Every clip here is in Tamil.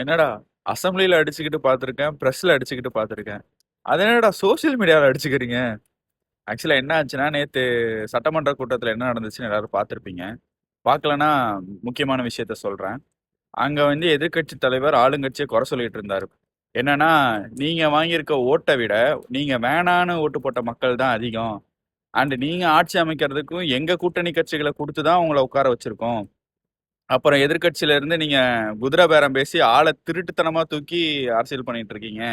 என்னடா அசெம்பிளில அடிச்சுக்கிட்டு பார்த்துருக்கேன், பிரஸ்ல அடிச்சுக்கிட்டு பார்த்துருக்கேன். அது என்னடா சோசியல் மீடியால அடிச்சுக்கிறீங்க? ஆக்சுவலா என்ன ஆச்சுன்னா, நேத்து சட்டமன்ற கூட்டத்துல என்ன நடந்துச்சுன்னு எல்லாரும் பார்த்திருப்பீங்க. பார்க்கலன்னா முக்கியமான விஷயத்த சொல்றேன். அங்க வந்து எதிர்க்கட்சி தலைவர் ஆளுங்கட்சிய குறை சொல்லிட்டு இருந்தாரு. என்னன்னா, நீங்க வாங்கியிருக்க ஓட்ட விட, நீங்க வேணான்னு ஓட்டு போட்ட மக்கள் தான் அதிகம். நீங்க ஆட்சி அமைக்கிறதுக்கும் எங்க கூட்டணி கட்சிகள குடுத்து தான் உங்கள உட்கார வச்சிருக்கோம். அப்புறம் எதிர்க்கட்சியில இருந்து நீங்க குதிரை பேரம் பேசி ஆள திருட்டுத்தனமா தூக்கி அரசியல் பண்ணிட்டு இருக்கீங்க.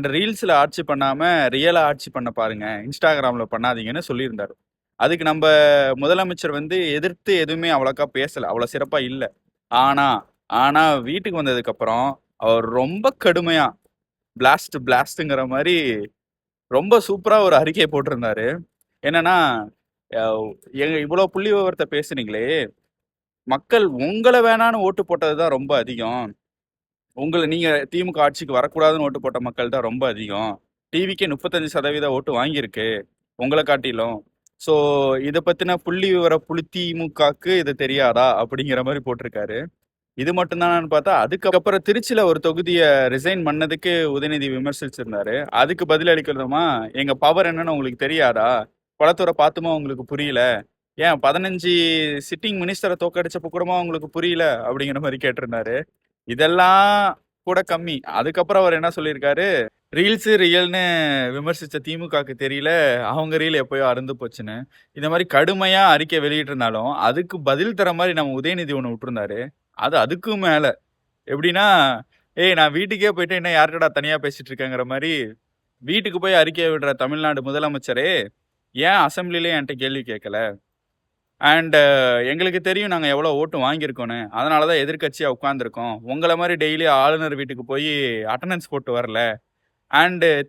ரீல்ஸ்ல ஆட்சி பண்ணாம ரியலா ஆட்சி பண்ண பாருங்க. இன்ஸ்டாகிராம்ல பண்ணாதீங்கன்னு சொல்லியிருந்தாரு. அதுக்கு நம்ப முதலமைச்சர் வந்து எதிர்த்து எதுவுமே அவ்வளோக்கா பேசல. அவ்வளோ சிறப்பா இல்ல. ஆனா ஆனா வீட்டுக்கு வந்ததுக்கப்புறம் அவர் ரொம்ப கடுமையா பிளாஸ்ட்ங்கிற மாரி ரொம்ப சூப்பரா ஒரு அறிக்கை போட்டிருந்தாரு. என்னன்னா, அ இவ்வளோ புள்ளி விவரத்த பேசுனீங்களே, மக்கள் உங்கள வேணான்னு ஓட்டு போட்டது தான் ரொம்ப அதிகம். நீங்க திமுக ஆட்சிக்கு வரக்கூடாதுன்னு ஓட்டு போட்ட மக்கள் தான் ரொம்ப அதிகம். டிவிக்கே 35% ஓட்டு வாங்கியிருக்கு. உங்கள காட்டிலும். ஸோ இத பத்தின புள்ளி விவர திமுகக்கு இது தெரியாதா? அப்படிங்கிற மாரி போட்டிருக்காரு. இது மட்டும் தானான்னு பார்த்தா, அதுக்கப்புறம் திருச்சியில ஒரு தொகுதிய ரிசைன் பண்ணதுக்கு உதயநிதி விமர்சிச்சிருந்தாரு. அதுக்கு பதில் அளிக்கிறதுமா, எங்க பவர் என்னன்னு உங்களுக்கு தெரியாதா? குளத்தூர பார்த்துமா உங்களுக்கு புரியல? ஏன் 15 சிட்டிங் மினிஸ்டர தோற்கடிச்சப்ப கூடமா உங்களுக்கு புரியல? அப்படிங்கிற மாரி கேட்டிருந்தாரு. இதெல்லாம் கூட கம்மி. அதுக்கப்புறம் அவர் என்ன சொல்லியிருக்காரு, ரீல்ஸு ரியல்னு விமர்சிச்ச திமுகக்கு தெரியல, அவங்க ரீல் எப்பயோ அறுந்து போச்சுன்னு. இந்த மாரி கடுமையா அறிக்கை வெளியிட்டிருந்தாலும், அதுக்கு பதில் தர மாரி நம்ம உதயநிதி ஒண்ணு விட்டிருந்தாரு. அது அதுக்கும் மேல. எப்படின்னா, "ஏய் நான் வீட்டுக்கே போயிட்டு இன்னும் யார்ட்டடா தனியா பேசிட்டு இருக்கேங்கிற" மாரி, வீட்டுக்கு போய் அறிக்கை விடுற தமிழ்நாடு முதலமைச்சரே, ஏன் அசெம்பிளிலயே என்ட்ட கேள்வி கேட்கல? அண்ட் எங்களுக்கு தெரியும் நாங்க எவ்வளோ ஓட்டு வாங்கியிருக்கோன்னு. அதனால தான் எதிர்க்கட்சியா உட்கார்ந்துருக்கோம். உங்கள மாரி டெய்லி ஆளுநர் வீட்டுக்கு போய் அட்டெண்டன்ஸ் போட்டு வரல.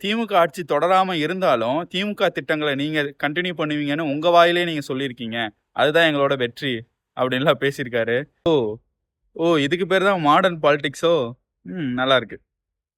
திமுக ஆட்சி தொடராம இருந்தாலும், திமுக திட்டங்கள நீங்க கன்டின்யூ பண்ணுவீங்கன்னு உங்க வாயிலேயே நீங்க சொல்லியிருக்கீங்க. அதுதான் எங்களோட வெற்றி. அப்படின்லாம் பேசியிருக்காரு. ஓ! ஓ! இதுக்கு பேரு தான் மாடர்ன் பாலிடிக்ஸோ? நல்லா இருக்கு.